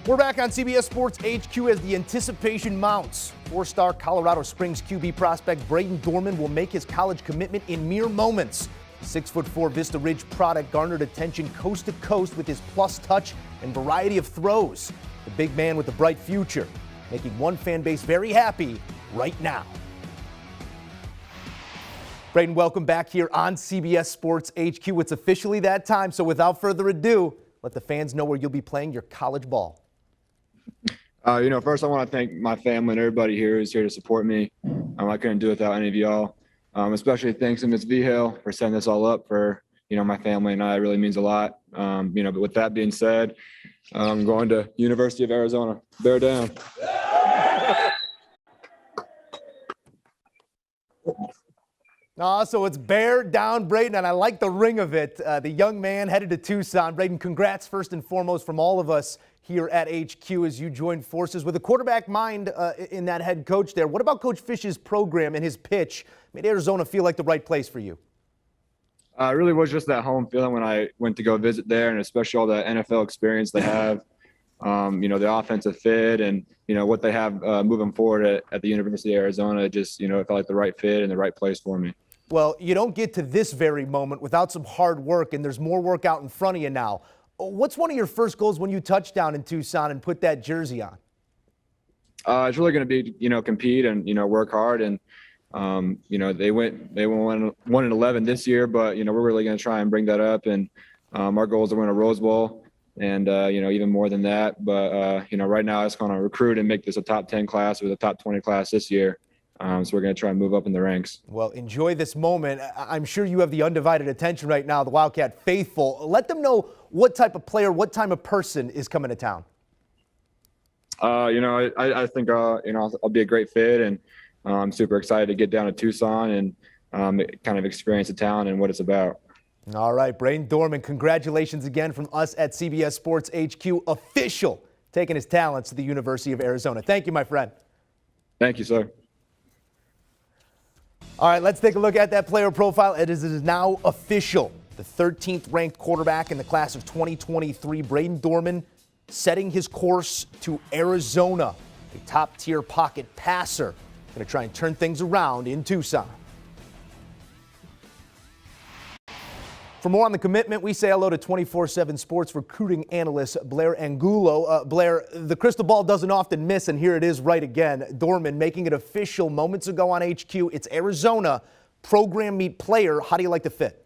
We're back on CBS Sports HQ as the anticipation mounts. Four-star Colorado Springs QB prospect Brayden Dorman will make his college commitment in mere moments. 6'4" Vista Ridge product garnered attention coast to coast with his plus touch and variety of throws. The big man with a bright future, making one fan base very happy right now. Brayden, welcome back here on CBS Sports HQ. It's officially that time, so without further ado, let the fans know where you'll be playing your college ball. First I want to thank my family and everybody here who's here to support me. I couldn't do it without any of y'all. Especially thanks to Ms. Vigil for setting this all up for, my family and I. It really means a lot. But with that being said, I'm going to University of Arizona. Bear down. So it's bear down, Brayden, and I like the ring of it. The young man headed to Tucson. Brayden, congrats first and foremost from all of us here at HQ as you join forces with a quarterback mind in that head coach there. What about Coach Fish's program and his pitch made Arizona feel like the right place for you? It really was just that home feeling when I went to go visit there, and especially all the NFL experience they have. The offensive fit and, what they have moving forward at the University of Arizona, just, it felt like the right fit and the right place for me. Well, you don't get to this very moment without some hard work, and there's more work out in front of you now. What's one of your first goals when you touch down in Tucson and put that jersey on? It's really going to be, compete and, work hard. And, they won 1-11 this year, but, we're really going to try and bring that up. And our goal is to win a Rose Bowl and, even more than that. But, right now it's going to recruit and make this a top 10 class or the top 20 class this year. So we're going to try and move up in the ranks. Well, enjoy this moment. I'm sure you have the undivided attention right now, the Wildcat faithful. Let them know what type of player, what type of person is coming to town. I think, I'll be a great fit, and I'm super excited to get down to Tucson and kind of experience the town and what it's about. All right, Brayden Dorman, congratulations again from us at CBS Sports HQ. Official, taking his talents to the University of Arizona. Thank you, my friend. Thank you, sir. All right, let's take a look at that player profile. It is now official. The 13th ranked quarterback in the class of 2023, Brayden Dorman, setting his course to Arizona, a top-tier pocket passer. Going to try and turn things around in Tucson. For more on the commitment, we say hello to 24/7 Sports recruiting analyst Blair Angulo. Blair, the crystal ball doesn't often miss, and here it is right again. Dorman making it official moments ago on HQ. It's Arizona, program meet player. How do you like the fit?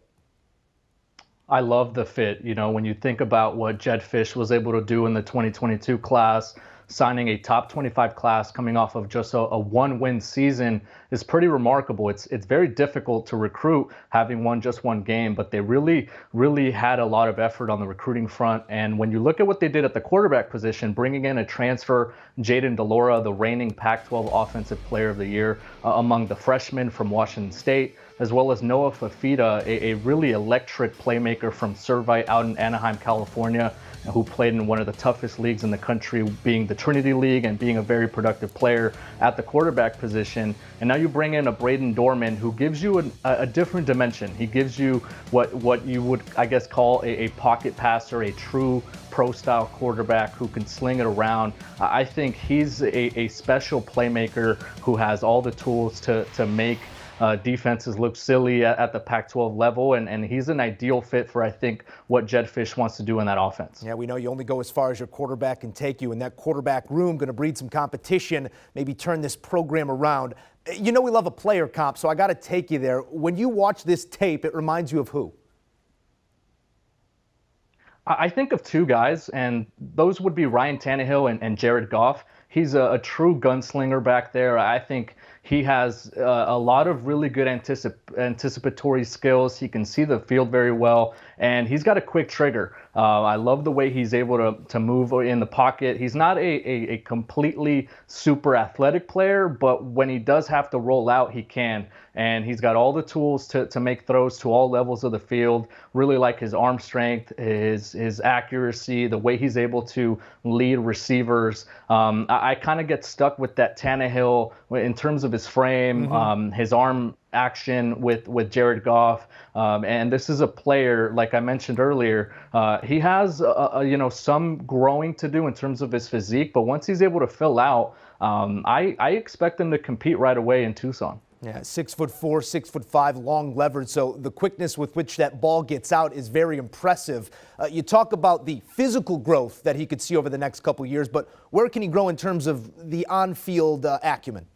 I love the fit. When you think about what Jedd Fisch was able to do in the 2022 class, signing a top 25 class coming off of just a one-win season is pretty remarkable. It's very difficult to recruit having won just one game, but they really had a lot of effort on the recruiting front. And when you look at what they did at the quarterback position, bringing in a transfer, Jayden de Laura, the reigning Pac-12 Offensive Player of the Year among the freshmen from Washington State, as well as Noah Fafita, a really electric playmaker from Servite out in Anaheim, California, who played in one of the toughest leagues in the country, being the Trinity League, and being a very productive player at the quarterback position. And now you bring in a Brayden Dorman who gives you a different dimension. He gives you what you would, I guess, call a pocket passer, a true pro-style quarterback who can sling it around. I think he's a special playmaker who has all the tools to make defenses look silly at the Pac-12 level, and he's an ideal fit for, I think, what Jedd Fisch wants to do in that offense. Yeah, we know you only go as far as your quarterback can take you, and that quarterback room going to breed some competition, maybe turn this program around. We love a player comp, so I got to take you there. When you watch this tape, it reminds you of who? I think of two guys, and those would be Ryan Tannehill and Jared Goff. He's a true gunslinger back there. I think he has a lot of really good anticipatory skills. He can see the field very well, and he's got a quick trigger. I love the way he's able to move in the pocket. He's not a completely super athletic player, but when he does have to roll out, he can. And he's got all the tools to make throws to all levels of the field. Really like his arm strength, his accuracy, the way he's able to lead receivers. I kind of get stuck with that Tannehill in terms of his frame, his arm action with Jared Goff. And this is a player, like I mentioned earlier, he has some growing to do in terms of his physique, but once he's able to fill out, I expect him to compete right away in Tucson. Yeah, 6'4", 6'5", long levered. So the quickness with which that ball gets out is very impressive. You talk about the physical growth that he could see over the next couple years, but where can he grow in terms of the on-field acumen?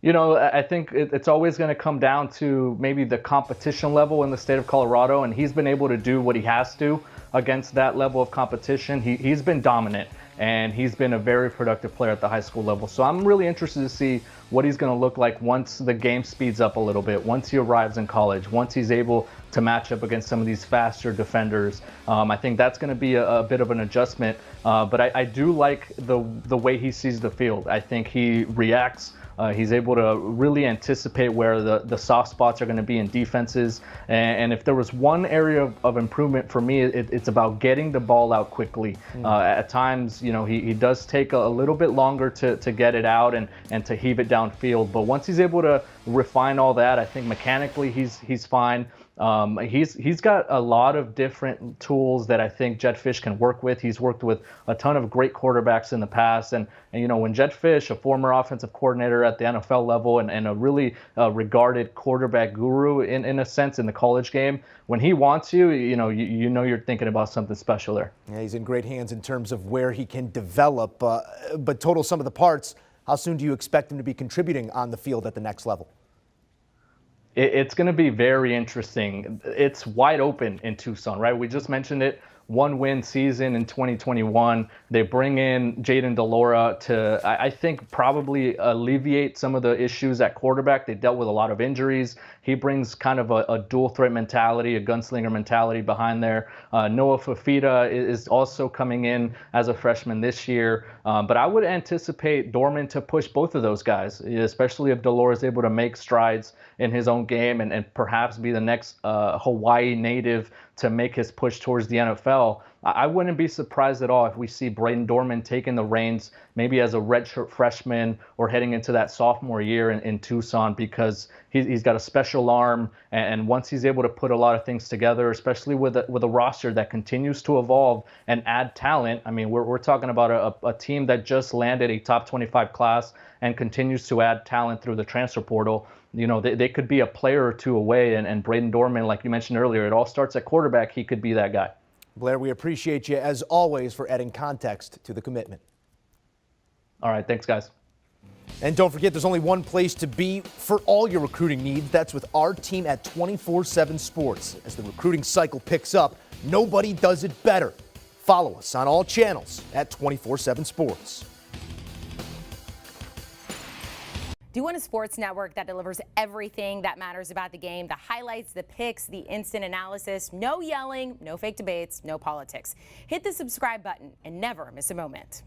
You know, I think it's always going to come down to maybe the competition level in the state of Colorado, and he's been able to do what he has to against that level of competition. He's been dominant, and he's been a very productive player at the high school level. So I'm really interested to see what he's going to look like once the game speeds up a little bit, once he arrives in college, once he's able to match up against some of these faster defenders. I think that's going to be a bit of an adjustment, but I do like the way he sees the field. I think he reacts. He's able to really anticipate where the soft spots are going to be in defenses. And if there was one area of improvement for me, it's about getting the ball out quickly. At times, you know, he does take a little bit longer to get it out and to heave it downfield. But once he's able to refine all that, I think mechanically he's fine. He's got a lot of different tools that I think Jedd Fisch can work with. He's worked with a ton of great quarterbacks in the past. And you know, when Jedd Fisch, a former offensive coordinator at the NFL level and a really regarded quarterback guru in a sense in the college game, when he wants you, you know you're thinking about something special there. Yeah, he's in great hands in terms of where he can develop. But total sum of the parts, how soon do you expect him to be contributing on the field at the next level? It's going to be very interesting. It's wide open in Tucson, right? We just mentioned it. 1-win season in 2021. They bring in Jayden de Laura to, I think, probably alleviate some of the issues at quarterback. They dealt with a lot of injuries. He brings kind of a dual threat mentality, a gunslinger mentality behind there. Noah Fafita is also coming in as a freshman this year. But I would anticipate Dorman to push both of those guys, especially if de Laura is able to make strides in his own game and perhaps be the next Hawaii native to make his push towards the NFL. I wouldn't be surprised at all if we see Brayden Dorman taking the reins maybe as a redshirt freshman or heading into that sophomore year in Tucson, because he's got a special arm, and once he's able to put a lot of things together, especially with a roster that continues to evolve and add talent. I mean, we're talking about a team that just landed a top 25 class and continues to add talent through the transfer portal. You know, they could be a player or two away, and Brayden Dorman, like you mentioned earlier, it all starts at quarterback. He could be that guy. Blair, we appreciate you, as always, for adding context to the commitment. All right, thanks, guys. And don't forget, there's only one place to be for all your recruiting needs. That's with our team at 24/7 Sports. As the recruiting cycle picks up, nobody does it better. Follow us on all channels at 24/7 Sports. Do you want a sports network that delivers everything that matters about the game? The highlights, the picks, the instant analysis, no yelling, no fake debates, no politics. Hit the subscribe button and never miss a moment.